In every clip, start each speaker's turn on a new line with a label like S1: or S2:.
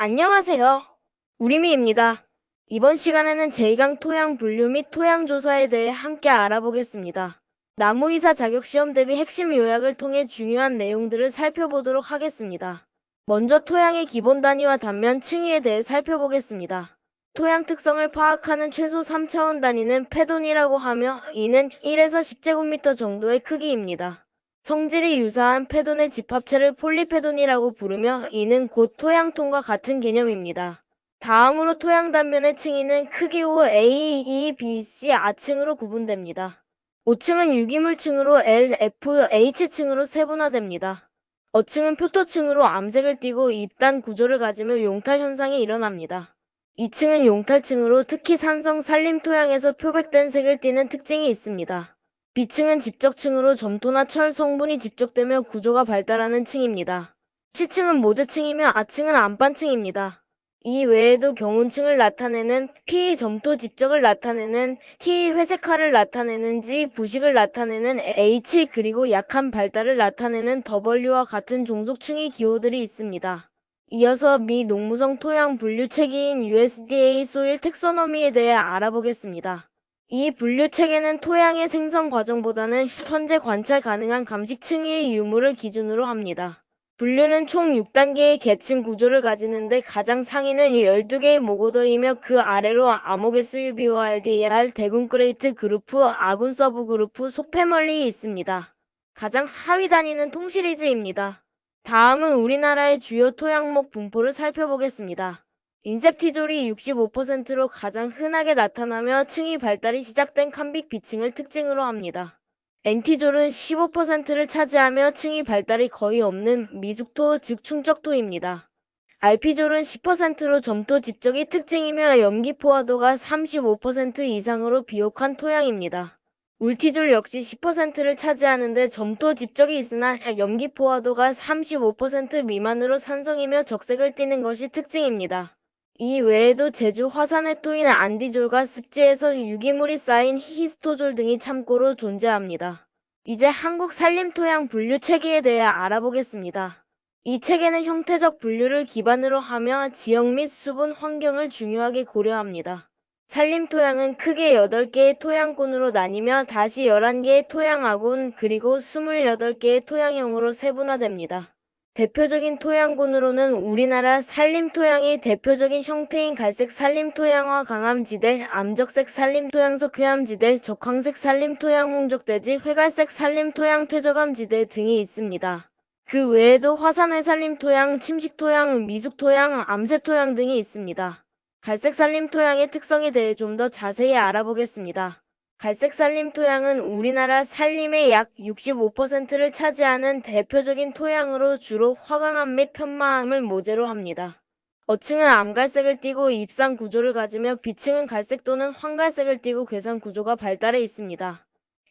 S1: 안녕하세요. 우리미입니다. 이번 시간에는 제2강 토양 분류 및 토양 조사에 대해 함께 알아보겠습니다. 나무이사 자격시험 대비 핵심 요약을 통해 중요한 내용들을 살펴보도록 하겠습니다. 먼저 토양의 기본 단위와 단면 층위에 대해 살펴보겠습니다. 토양 특성을 파악하는 최소 3차원 단위는 패돈이라고 하며 이는 1에서 10제곱미터 정도의 크기입니다. 성질이 유사한 패돈의 집합체를 폴리패돈이라고 부르며 이는 곧 토양톤과 같은 개념입니다. 다음으로 토양 단면의 층위는 크기 후 A, E, B, C, A층으로 구분됩니다. 5층은 유기물층으로 L, F, H층으로 세분화됩니다. 어층은 표토층으로 암색을 띠고 입단 구조를 가지며 용탈 현상이 일어납니다. 2층은 용탈층으로 특히 산성 산림 토양에서 표백된 색을 띠는 특징이 있습니다. B층은 집적층으로 점토나 철 성분이 집적되며 구조가 발달하는 층입니다. C층은 모재층이며 A층은 안반층입니다. 이 외에도 경운층을 나타내는 P, 점토 집적을 나타내는 T, 회색화를 나타내는 G, 부식을 나타내는 H, 그리고 약한 발달을 나타내는 W와 같은 종속층의 기호들이 있습니다. 이어서 미 농무성 토양 분류 체계인 USDA 소일 텍소노미에 대해 알아보겠습니다. 이 분류 체계는 토양의 생성 과정보다는 현재 관찰 가능한 감식 층위의 유무를 기준으로 합니다. 분류는 총 6단계의 계층 구조를 가지는데 가장 상위는 12개의 모고더이며 그 아래로 아모게스 유비오알디알 대군그레이트 그루프, 아군 서브 그루프, 속패멀리 있습니다. 가장 하위 단위는 통시리즈입니다. 다음은 우리나라의 주요 토양목 분포를 살펴보겠습니다. 인셉티졸이 65%로 가장 흔하게 나타나며 층위 발달이 시작된 캄빅 B층을 특징으로 합니다. 엔티졸은 15%를 차지하며 층위 발달이 거의 없는 미숙토 즉 충적토입니다. 알피졸은 10%로 점토 집적이 특징이며 염기 포화도가 35% 이상으로 비옥한 토양입니다. 울티졸 역시 10%를 차지하는데 점토 집적이 있으나 염기 포화도가 35% 미만으로 산성이며 적색을 띠는 것이 특징입니다. 이 외에도 제주 화산에 토인 안디졸과 습지에서 유기물이 쌓인 히스토졸 등이 참고로 존재합니다. 이제 한국 산림토양 분류 체계에 대해 알아보겠습니다. 이 체계는 형태적 분류를 기반으로 하며 지역 및 수분 환경을 중요하게 고려합니다. 산림토양은 크게 8개의 토양군으로 나뉘며 다시 11개의 토양아군 그리고 28개의 토양형으로 세분화됩니다. 대표적인 토양군으로는 우리나라 산림토양의 대표적인 형태인 갈색 산림토양화 강암지대, 암적색 산림토양석 회암지대, 적황색 산림토양 홍적대지, 회갈색 산림토양 퇴적암지대 등이 있습니다. 그 외에도 화산회 산림토양, 침식토양, 미숙토양, 암세토양 등이 있습니다. 갈색 산림토양의 특성에 대해 좀 더 자세히 알아보겠습니다. 갈색 산림 토양은 우리나라 산림의 약 65%를 차지하는 대표적인 토양으로 주로 화강암 및 편마암을 모재로 합니다. 어층은 암갈색을 띠고 입상 구조를 가지며 B층은 갈색 또는 황갈색을 띠고 괴산 구조가 발달해 있습니다.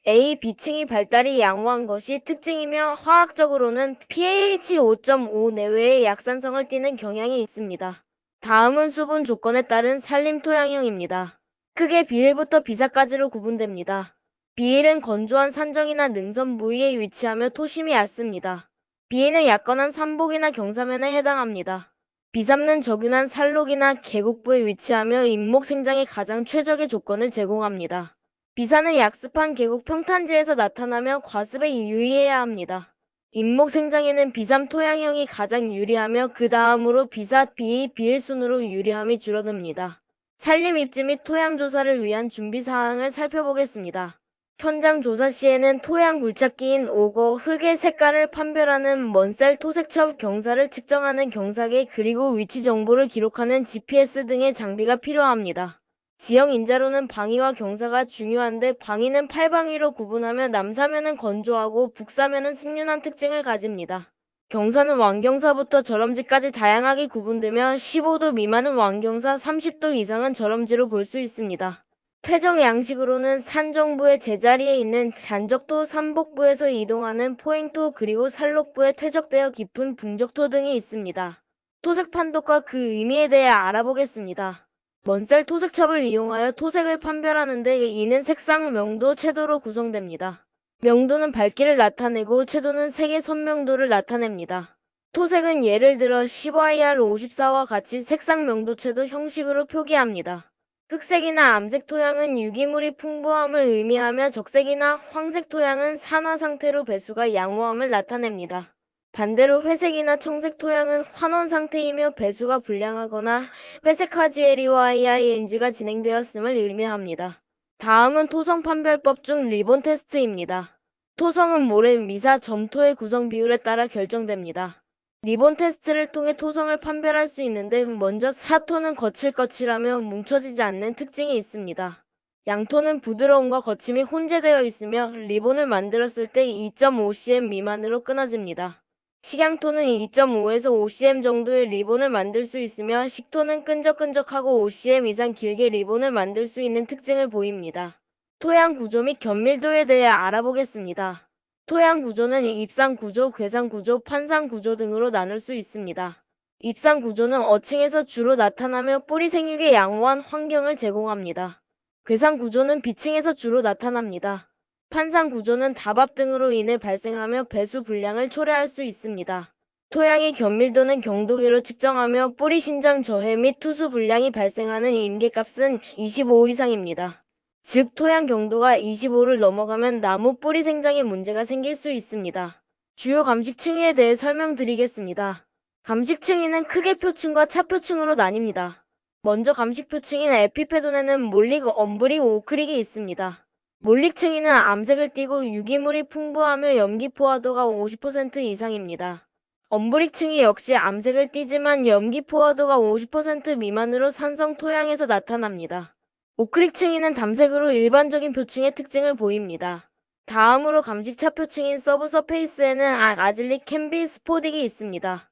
S1: A, B층이 발달이 양호한 것이 특징이며 화학적으로는 pH 5.5 내외의 약산성을 띠는 경향이 있습니다. 다음은 수분 조건에 따른 산림 토양형입니다. 크게 비일부터 비사까지로 구분됩니다. 비일은 건조한 산정이나 능선 부위에 위치하며 토심이 얕습니다. 비일은 얕건한 산복이나 경사면에 해당합니다. 비삼는 저균한 산록이나 계곡부에 위치하며 잇목 생장에 가장 최적의 조건을 제공합니다. 비사는 약습한 계곡 평탄지에서 나타나며 과습에 유의해야 합니다. 잇목 생장에는 비삼 토양형이 가장 유리하며 그 다음으로 비사, 비이, 비일 순으로 유리함이 줄어듭니다. 산림 입지 및 토양 조사를 위한 준비 사항을 살펴보겠습니다. 현장 조사 시에는 토양 굴착기인 오거, 흙의 색깔을 판별하는 먼셀 토색첩, 경사를 측정하는 경사계, 그리고 위치 정보를 기록하는 GPS 등의 장비가 필요합니다. 지형 인자로는 방위와 경사가 중요한데 방위는 팔방위로 구분하며 남사면은 건조하고 북사면은 습륜한 특징을 가집니다. 경사는 왕경사부터 저럼지까지 다양하게 구분되며 15도 미만은 왕경사, 30도 이상은 저럼지로 볼 수 있습니다. 퇴적 양식으로는 산정부의 제자리에 있는 잔적토, 산복부에서 이동하는 포행토 그리고 산록부에 퇴적되어 깊은 붕적토 등이 있습니다. 토색 판독과 그 의미에 대해 알아보겠습니다. 먼셀 토색첩을 이용하여 토색을 판별하는데 이는 색상, 명도, 채도로 구성됩니다. 명도는 밝기를 나타내고 채도는 색의 선명도를 나타냅니다. 토색은 예를 들어 10IR54와 같이 색상 명도체도 형식으로 표기합니다. 흑색이나 암색 토양은 유기물이 풍부함을 의미하며 적색이나 황색 토양은 산화 상태로 배수가 양호함을 나타냅니다. 반대로 회색이나 청색 토양은 환원 상태이며 배수가 불량하거나 회색 하지에리와 IING가 진행되었음을 의미합니다. 다음은 토성 판별법 중 리본 테스트입니다. 토성은 모래, 미사, 점토의 구성 비율에 따라 결정됩니다. 리본 테스트를 통해 토성을 판별할 수 있는데 먼저 사토는 거칠거칠하며 뭉쳐지지 않는 특징이 있습니다. 양토는 부드러움과 거침이 혼재되어 있으며 리본을 만들었을 때 2.5cm 미만으로 끊어집니다. 식양토는 2.5에서 5cm 정도의 리본을 만들 수 있으며 식토는 끈적끈적하고 5cm 이상 길게 리본을 만들 수 있는 특징을 보입니다. 토양 구조 및 견밀도에 대해 알아보겠습니다. 토양 구조는 입상 구조, 괴상 구조, 판상 구조 등으로 나눌 수 있습니다. 입상 구조는 어층에서 주로 나타나며 뿌리 생육에 양호한 환경을 제공합니다. 괴상 구조는 비층에서 주로 나타납니다. 판상 구조는 다밥 등으로 인해 발생하며 배수 불량을 초래할 수 있습니다. 토양의 견밀도는 경도계로 측정하며 뿌리 신장 저해 및 투수 불량이 발생하는 임계값은 25 이상입니다. 즉 토양 경도가 25를 넘어가면 나무 뿌리 생장에 문제가 생길 수 있습니다. 주요 감식 층위에 대해 설명드리겠습니다. 감식 층위는 크게 표층과 차표층으로 나뉩니다. 먼저 감식 표층인 에피페돈에는 몰릭, 엄브릭, 오크릭이 있습니다. 몰릭 층위는 암색을 띠고 유기물이 풍부하며 염기 포화도가 50% 이상입니다. 엄브릭 층위 역시 암색을 띠지만 염기 포화도가 50% 미만으로 산성 토양에서 나타납니다. 오크릭 층위는 담색으로 일반적인 표층의 특징을 보입니다. 다음으로 감식차 표층인 서브서페이스에는 아질릭 캔비 스포딕이 있습니다.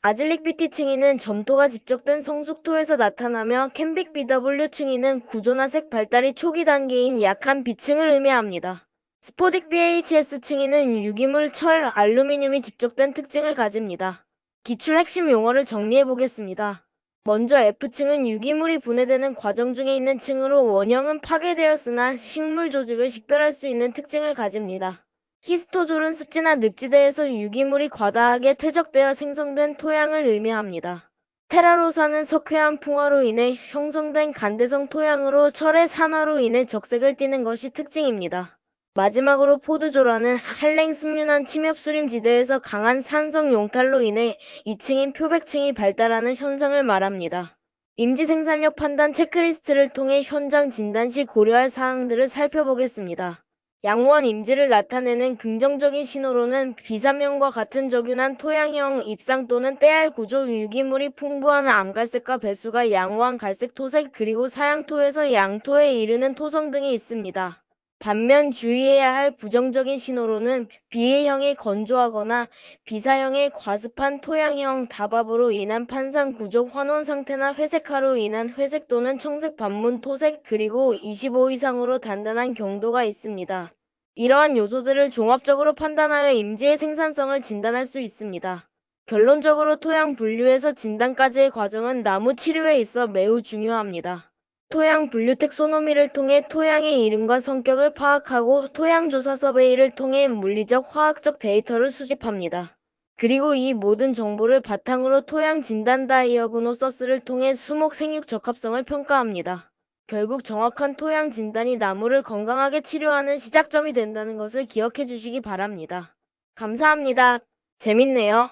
S1: 아질릭 BT 층위는 점토가 집적된 성숙토에서 나타나며 캔빅 BW 층위는 구조나 색 발달이 초기 단계인 약한 B층을 의미합니다. 스포딕 BHS 층위는 유기물, 철, 알루미늄이 집적된 특징을 가집니다. 기출 핵심 용어를 정리해 보겠습니다. 먼저 F층은 유기물이 분해되는 과정 중에 있는 층으로 원형은 파괴되었으나 식물 조직을 식별할 수 있는 특징을 가집니다. 히스토졸은 습지나 늪지대에서 유기물이 과다하게 퇴적되어 생성된 토양을 의미합니다. 테라로사는 석회암 풍화로 인해 형성된 간대성 토양으로 철의 산화로 인해 적색을 띠는 것이 특징입니다. 마지막으로 포드조라는 한랭습륜한 침엽수림 지대에서 강한 산성 용탈로 인해 2층인 표백층이 발달하는 현상을 말합니다. 임지생산력 판단 체크리스트를 통해 현장 진단 시 고려할 사항들을 살펴보겠습니다. 양호한 임지를 나타내는 긍정적인 신호로는 비산면과 같은 적윤한 토양형 입상 또는 때알 구조, 유기물이 풍부한 암갈색과 배수가 양호한 갈색 토색 그리고 사양토에서 양토에 이르는 토성 등이 있습니다. 반면 주의해야 할 부정적인 신호로는 비해형의 건조하거나 비사형의 과습한 토양형 다밥으로 인한 판상 구조 환원 상태나 회색화로 인한 회색 또는 청색 반문 토색 그리고 25 이상으로 단단한 경도가 있습니다. 이러한 요소들을 종합적으로 판단하여 임지의 생산성을 진단할 수 있습니다. 결론적으로 토양 분류에서 진단까지의 과정은 나무 치료에 있어 매우 중요합니다. 토양 분류 텍소노미를 통해 토양의 이름과 성격을 파악하고 토양조사 서베이를 통해 물리적, 화학적 데이터를 수집합니다. 그리고 이 모든 정보를 바탕으로 토양 진단 다이어그노서스를 통해 수목 생육 적합성을 평가합니다. 결국 정확한 토양 진단이 나무를 건강하게 치료하는 시작점이 된다는 것을 기억해 주시기 바랍니다. 감사합니다. 재밌네요.